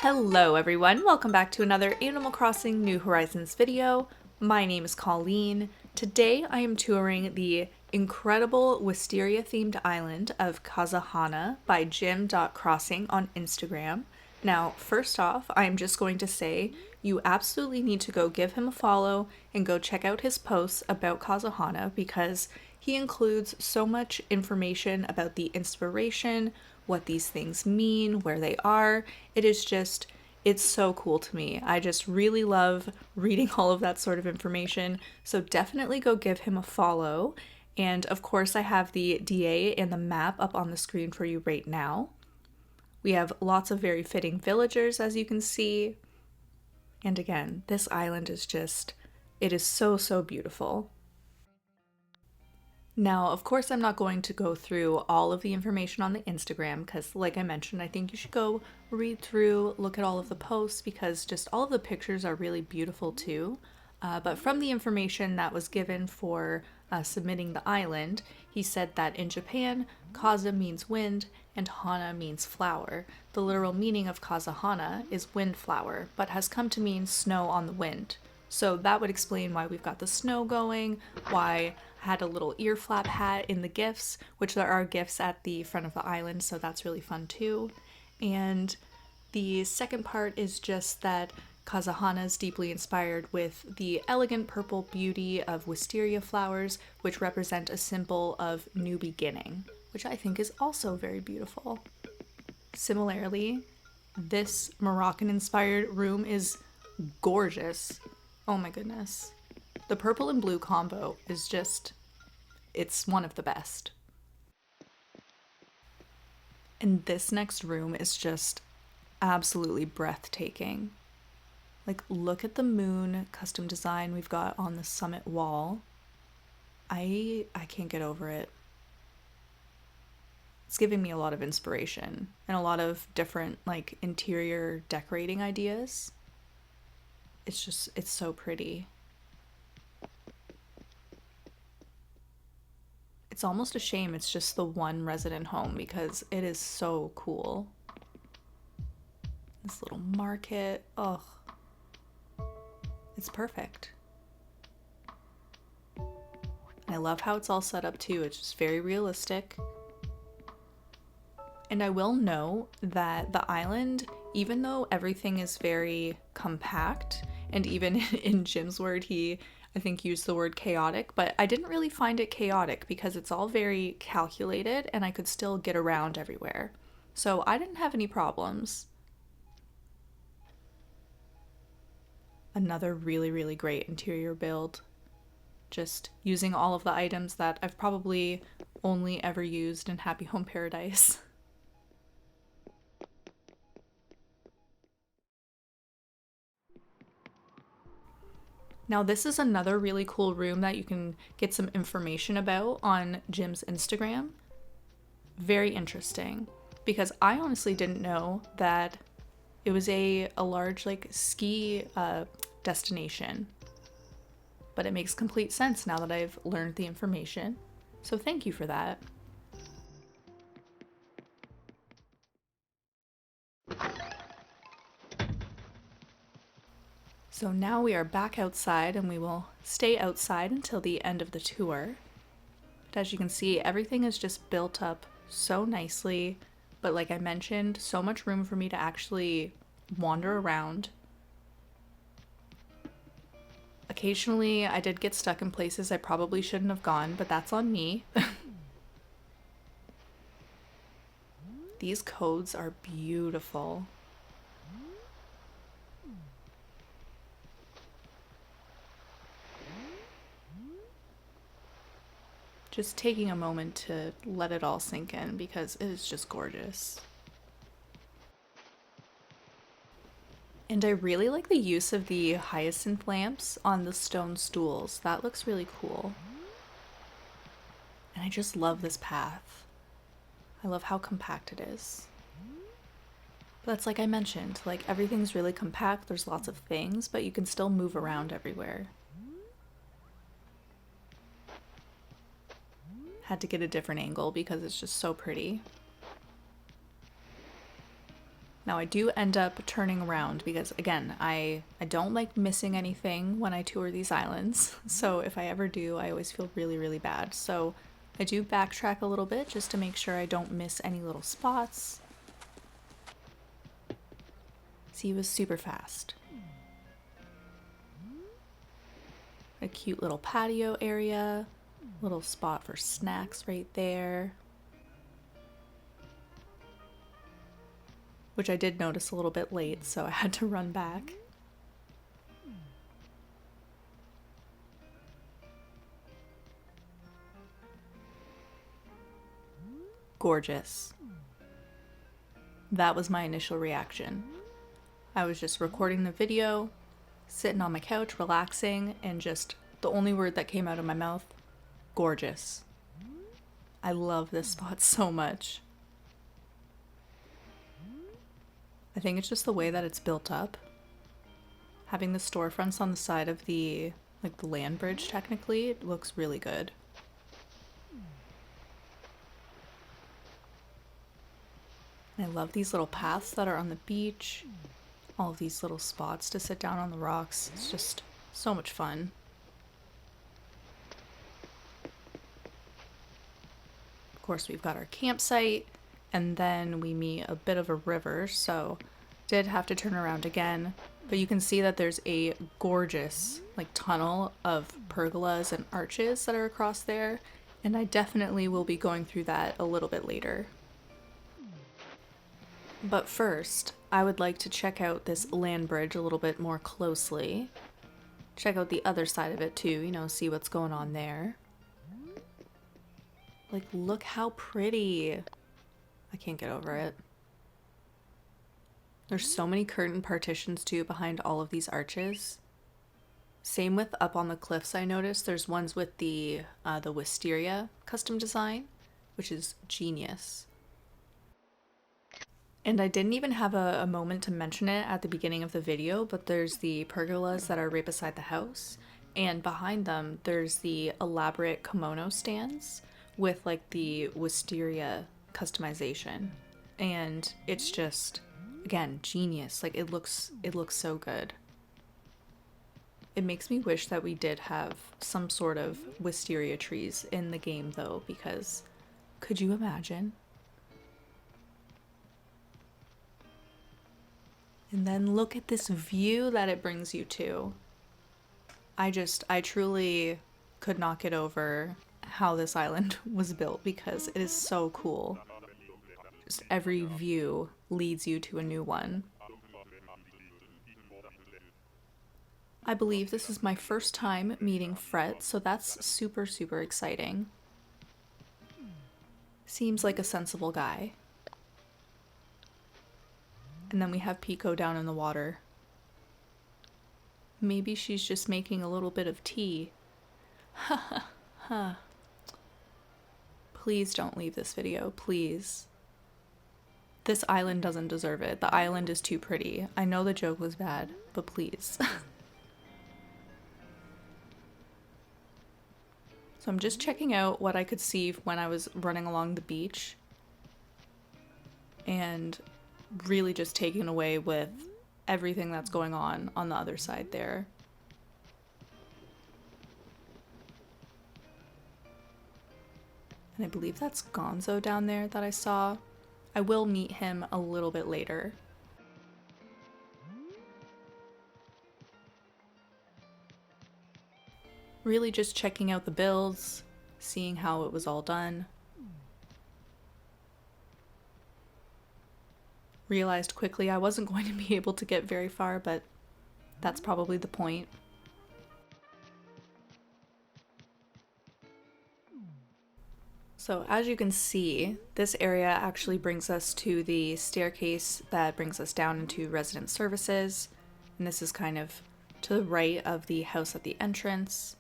Hello everyone, welcome back to another Animal Crossing New Horizons video. My name is Colleen. Today I am touring the incredible wisteria themed island of Kazahana by jim.crossing on Instagram. Now, first off, I'm just going to say you absolutely need to go give him a follow and go check out his posts about Kazahana because he includes so much information about the inspiration, what these things mean, where they are. It's so cool to me. I just really love reading all of that sort of information. So definitely go give him a follow. And of course, I have the DA and the map up on the screen for you right now. We have lots of very fitting villagers, as you can see. And again, this island is it is so, so beautiful. Now, of course, I'm not going to go through all of the information on the Instagram because, like I mentioned, I think you should go read through, look at all of the posts because just all of the pictures are really beautiful too. But from the information that was given for submitting the island, he said that in Japan, Kaza means wind and Hana means flower. The literal meaning of Kazahana is windflower, but has come to mean snow on the wind. So that would explain why we've got the snow going, why I had a little ear flap hat in the gifts, which there are gifts at the front of the island, so that's really fun too. And the second part is just that Kazahana is deeply inspired with the elegant purple beauty of wisteria flowers, which represent a symbol of new beginning, which I think is also very beautiful. Similarly, this Moroccan-inspired room is gorgeous. Oh my goodness. The purple and blue combo is it's one of the best. And this next room is just absolutely breathtaking. Like, look at the moon custom design we've got on the summit wall. I can't get over it. It's giving me a lot of inspiration and a lot of different, like, interior decorating ideas. It's so pretty. It's almost a shame it's just the one resident home because it is so cool. This little market, ugh. It's perfect. And I love how it's all set up too. It's just very realistic. And I will note that the island, even though everything is very compact, and even in Jim's word, he, I think, used the word chaotic, but I didn't really find it chaotic because it's all very calculated and I could still get around everywhere. So I didn't have any problems. Another really, really great interior build. Just using all of the items that I've probably only ever used in Happy Home Paradise. Now, this is another really cool room that you can get some information about on Jim's Instagram. Very interesting, because I honestly didn't know that it was a large, like, ski destination. But it makes complete sense now that I've learned the information. So thank you for that. So now we are back outside and we will stay outside until the end of the tour. But as you can see, everything is just built up so nicely. But like I mentioned, so much room for me to actually wander around. Occasionally, I did get stuck in places I probably shouldn't have gone, but that's on me. These codes are beautiful. Just taking a moment to let it all sink in because it is just gorgeous. And I really like the use of the hyacinth lamps on the stone stools. That looks really cool. And I just love this path. I love how compact it is. But that's like I mentioned, like everything's really compact, there's lots of things, but you can still move around everywhere. Had to get a different angle because it's just so pretty. Now I do end up turning around because again, I don't like missing anything when I tour these islands. So if I ever do, I always feel really, really bad. So I do backtrack a little bit just to make sure I don't miss any little spots. See, it was super fast. A cute little patio area, little spot for snacks right there. Which I did notice a little bit late, so I had to run back. Gorgeous. That was my initial reaction. I was just recording the video, sitting on my couch, relaxing, and just the only word that came out of my mouth, gorgeous. I love this spot so much. I think it's just the way that it's built up. Having the storefronts on the side of the land bridge, technically, it looks really good. And I love these little paths that are on the beach. All of these little spots to sit down on the rocks. It's just so much fun. Of course, we've got our campsite, and then we meet a bit of a river, so did have to turn around again. But you can see that there's a gorgeous tunnel of pergolas and arches that are across there, and I definitely will be going through that a little bit later. But first, I would like to check out this land bridge a little bit more closely. Check out the other side of it too, see what's going on there. Look how pretty. I can't get over it. There's so many curtain partitions too behind all of these arches. Same with up on the cliffs, I noticed. There's ones with the wisteria custom design, which is genius. And I didn't even have a moment to mention it at the beginning of the video, but there's the pergolas that are right beside the house. And behind them, there's the elaborate kimono stands with the wisteria customization. And it's just, again, genius. It looks so good. It makes me wish that we did have some sort of wisteria trees in the game though, because could you imagine? And then look at this view that it brings you to. I truly could not get over how this island was built because it is so cool. Just every view leads you to a new one. I believe this is my first time meeting Fret, so that's super, super exciting. Seems like a sensible guy. And then we have Pico down in the water. Maybe she's just making a little bit of tea. Ha ha ha. Please don't leave this video, please. This island doesn't deserve it. The island is too pretty. I know the joke was bad, but please. So I'm just checking out what I could see when I was running along the beach. And really just taken away with everything that's going on the other side there. And I believe that's Gonzo down there that I saw. I will meet him a little bit later. Really just checking out the builds, seeing how it was all done. Realized quickly I wasn't going to be able to get very far, but that's probably the point. So as you can see, this area actually brings us to the staircase that brings us down into resident services. And this is kind of to the right of the house at the entrance.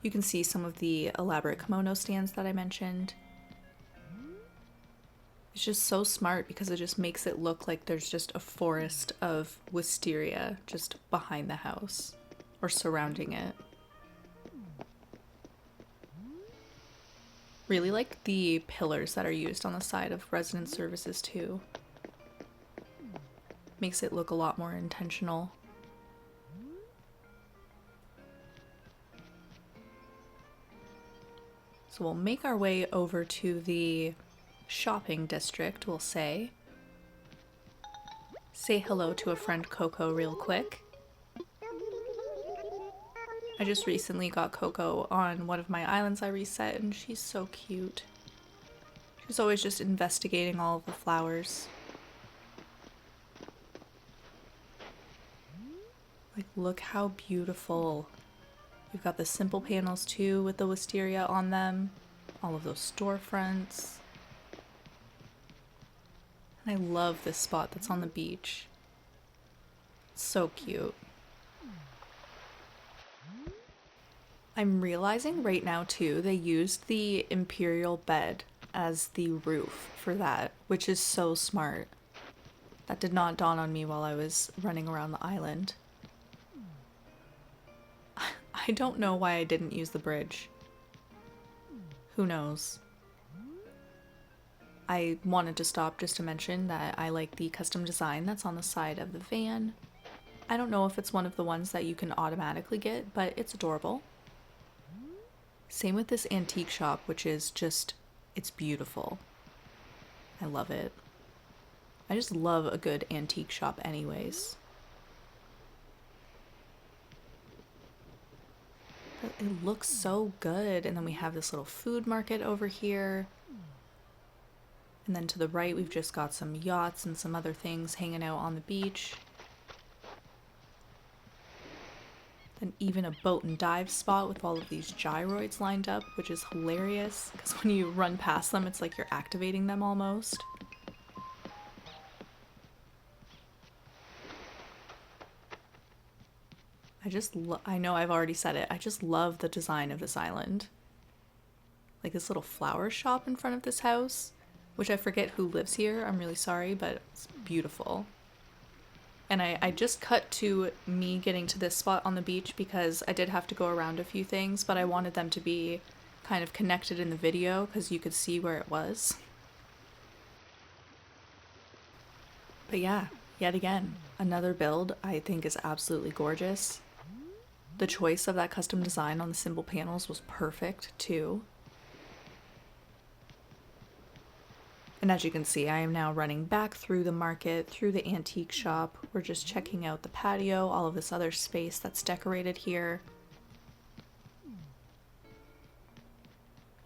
You can see some of the elaborate kimono stands that I mentioned. It's just so smart because it just makes it look like there's just a forest of wisteria just behind the house or surrounding it. Really like the pillars that are used on the side of resident services too. Makes it look a lot more intentional. So we'll make our way over to the shopping district, we'll say. Say hello to a friend Coco real quick. I just recently got Coco on one of my islands I reset, and she's so cute. She's always just investigating all of the flowers. Like, look how beautiful. We've got the simple panels too with the wisteria on them. All of those storefronts. And I love this spot that's on the beach. It's so cute. I'm realizing right now too, they used the imperial bed as the roof for that, which is so smart. That did not dawn on me while I was running around the island. I don't know why I didn't use the bridge. Who knows? I wanted to stop just to mention that I like the custom design that's on the side of the van. I don't know if it's one of the ones that you can automatically get, but it's adorable. Same with this antique shop, which is just, it's beautiful. I love it. I just love a good antique shop anyways. But it looks so good. And then we have this little food market over here. And then to the right, we've just got some yachts and some other things hanging out on the beach. Then even a boat and dive spot with all of these gyroids lined up, which is hilarious because when you run past them, it's like you're activating them almost. I know I've already said it, I just love the design of this island. Like this little flower shop in front of this house, which I forget who lives here, I'm really sorry, but it's beautiful. And I just cut to me getting to this spot on the beach because I did have to go around a few things, but I wanted them to be kind of connected in the video because you could see where it was. But yeah, yet again, another build I think is absolutely gorgeous. The choice of that custom design on the symbol panels was perfect too. And as you can see, I am now running back through the market, through the antique shop. We're just checking out the patio, all of this other space that's decorated here.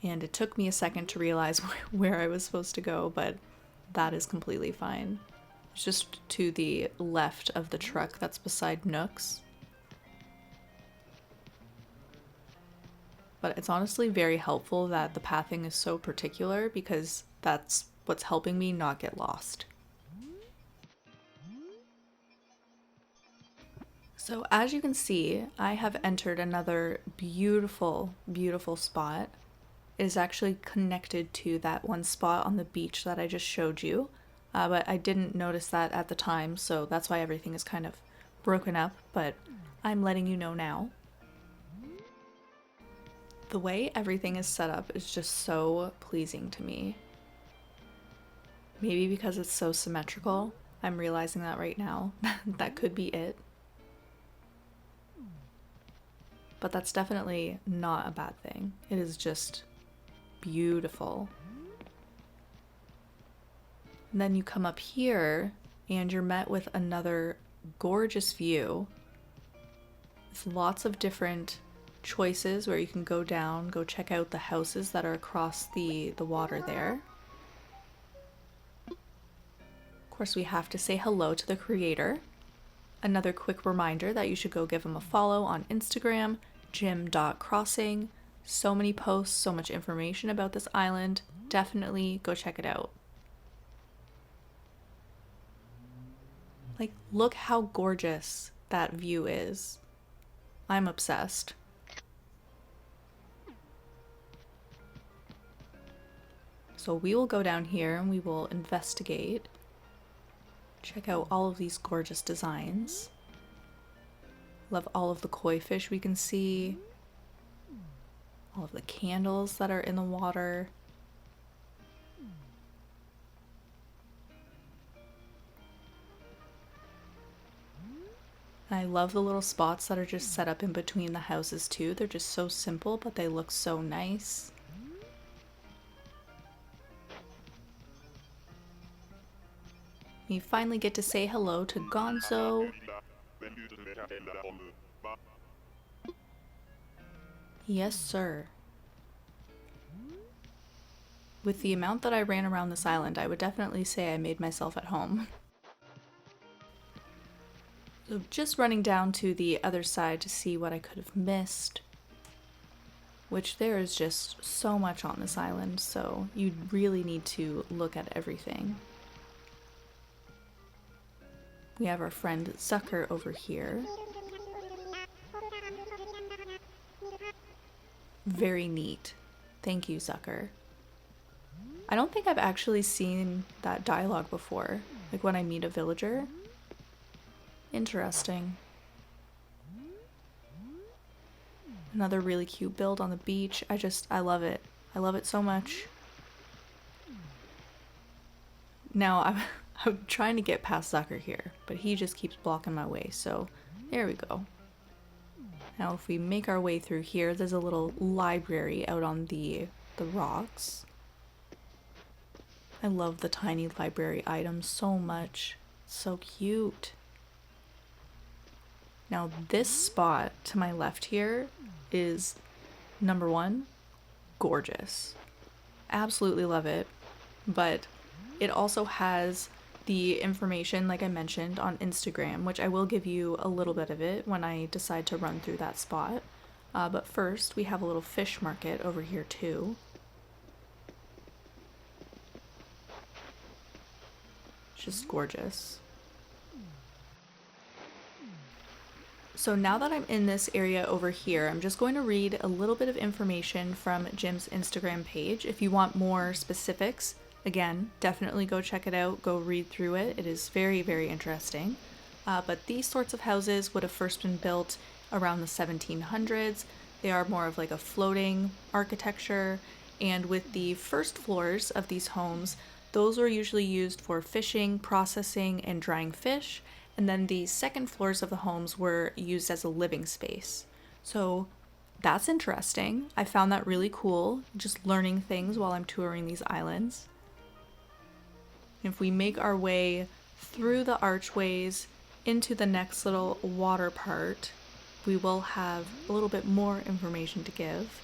And it took me a second to realize where I was supposed to go, but that is completely fine. It's just to the left of the truck that's beside Nook's. But it's honestly very helpful that the pathing is so particular because that's what's helping me not get lost. So as you can see, I have entered another beautiful, beautiful spot. It is actually connected to that one spot on the beach that I just showed you, but I didn't notice that at the time, so that's why everything is kind of broken up, but I'm letting you know now. The way everything is set up is just so pleasing to me. Maybe because it's so symmetrical. I'm realizing that right now. That could be it. But that's definitely not a bad thing. It is just beautiful. And then you come up here and you're met with another gorgeous view with lots of different choices where you can go down, go check out the houses that are across the water there. Of course, we have to say hello to the creator. Another quick reminder that you should go give him a follow on Instagram, jim.crossing. So many posts, so much information about this island. Definitely go check it out. Like, look how gorgeous that view is. I'm obsessed. So we will go down here and we will investigate. Check out all of these gorgeous designs. Love all of the koi fish we can see. All of the candles that are in the water. I love the little spots that are just set up in between the houses too. They're just so simple, but they look so nice. You finally get to say hello to Gonzo. Yes, sir. With the amount that I ran around this island, I would definitely say I made myself at home. So just running down to the other side to see what I could have missed. Which there is just so much on this island, so you really need to look at everything. We have our friend Zucker over here. Very neat. Thank you, Zucker. I don't think I've actually seen that dialogue before, like when I meet a villager. Interesting. Another really cute build on the beach. I love it. I love it so much. Now, I'm trying to get past Zucker here, but he just keeps blocking my way, so there we go. Now if we make our way through here, there's a little library out on the rocks. I love the tiny library items so much. So cute. Now this spot to my left here is number one, gorgeous. Absolutely love it. But it also has the information, like I mentioned, on Instagram, which I will give you a little bit of it when I decide to run through that spot. But first, we have a little fish market over here too. It's just gorgeous. So now that I'm in this area over here, I'm just going to read a little bit of information from Jim's Instagram page. If you want more specifics, again, definitely go check it out, go read through it. It is very, very interesting. But these sorts of houses would have first been built around the 1700s. They are more of like a floating architecture. And with the first floors of these homes, those were usually used for fishing, processing, and drying fish. And then the second floors of the homes were used as a living space. So that's interesting. I found that really cool, just learning things while I'm touring these islands. If we make our way through the archways into the next little water part, we will have a little bit more information to give.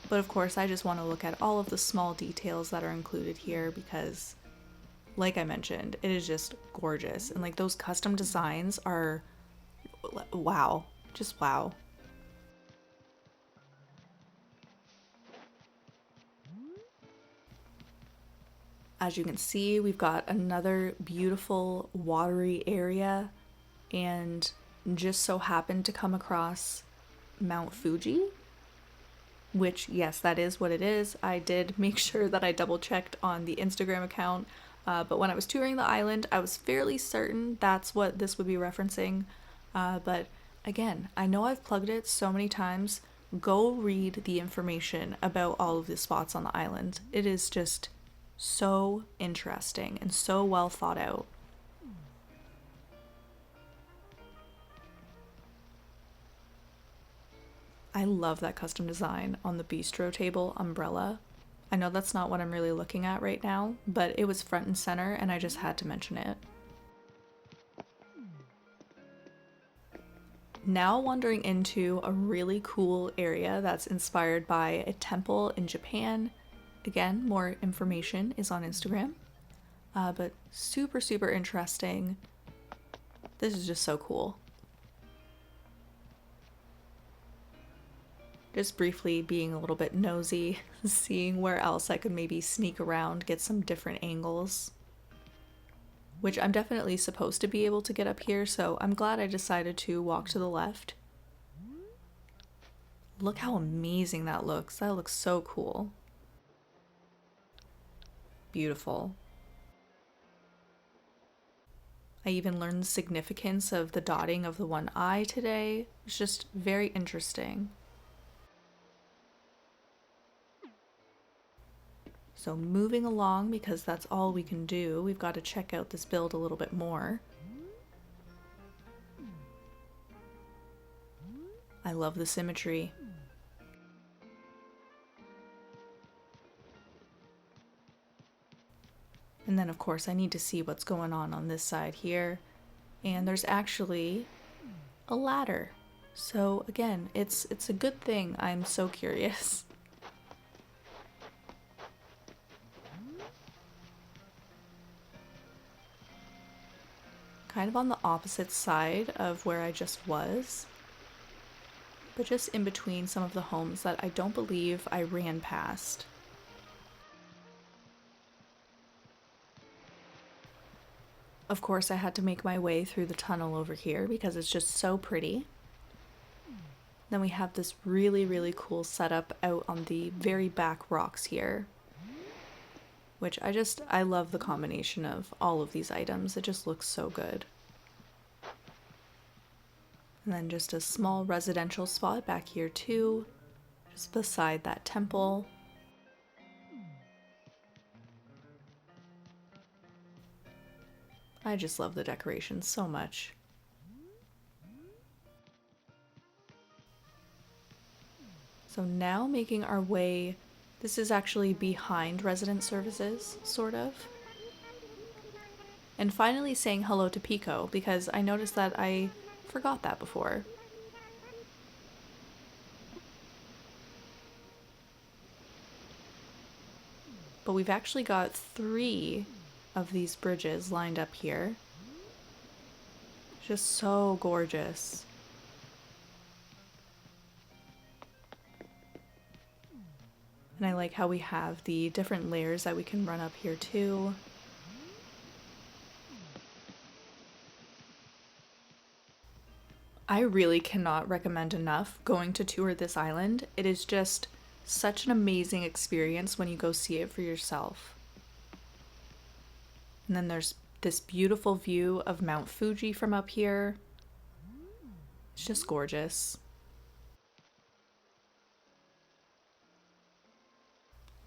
But of course, I just want to look at all of the small details that are included here because, like I mentioned, it is just gorgeous. And like those custom designs are wow, just wow. As you can see, we've got another beautiful watery area and just so happened to come across Mount Fuji, which yes, that is what it is. I did make sure that I double checked on the Instagram account, but when I was touring the island, I was fairly certain that's what this would be referencing. But again, I know I've plugged it so many times. Go read the information about all of the spots on the island. It is just so interesting and so well thought out. I love that custom design on the bistro table umbrella. I know that's not what I'm really looking at right now, but it was front and center and I just had to mention it. Now wandering into a really cool area that's inspired by a temple in Japan. Again, more information is on Instagram, but super, super interesting. This is just so cool. Just briefly being a little bit nosy, seeing where else I could maybe sneak around, get some different angles. Which I'm definitely supposed to be able to get up here, so I'm glad I decided to walk to the left. Look how amazing that looks. That looks so cool. Beautiful. I even learned the significance of the dotting of the one eye today. It's just very interesting. So moving along, because that's all we can do, we've got to check out this build a little bit more. I love the symmetry. And then of course I need to see what's going on this side here. And there's actually a ladder. So again, it's a good thing. I'm so curious. Kind of on the opposite side of where I just was, but just in between some of the homes that I don't believe I ran past. Of course, I had to make my way through the tunnel over here because it's just so pretty. Then we have this really, really cool setup out on the very back rocks here, which I love the combination of all of these items. It just looks so good. And then just a small residential spot back here too, just beside that temple. I just love the decorations so much. So now making our way, this is actually behind resident services, sort of. And finally saying hello to Pico, because I noticed that I forgot that before. But we've actually got 3 of these bridges lined up here. Just so gorgeous. And I like how we have the different layers that we can run up here too. I really cannot recommend enough going to tour this island. It is just such an amazing experience when you go see it for yourself. And then there's this beautiful view of Mount Fuji from up here. It's just gorgeous.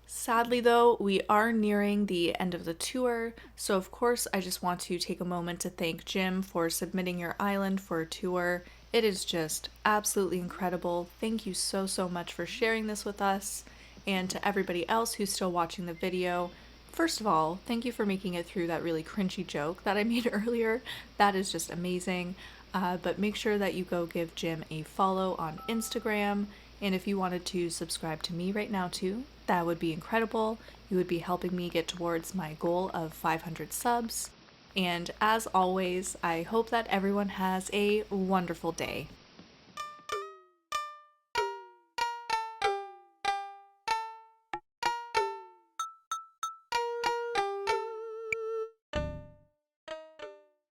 Sadly though, we are nearing the end of the tour, so of course I just want to take a moment to thank Jim for submitting your island for a tour. It is just absolutely incredible. Thank you so much for sharing this with us, and to everybody else who's still watching the video. First of all, thank you for making it through that really cringy joke that I made earlier. That is just amazing. But make sure that you go give Jim a follow on Instagram, and if you wanted to subscribe to me right now too, that would be incredible. You would be helping me get towards my goal of 500 subs. And as always, I hope that everyone has a wonderful day.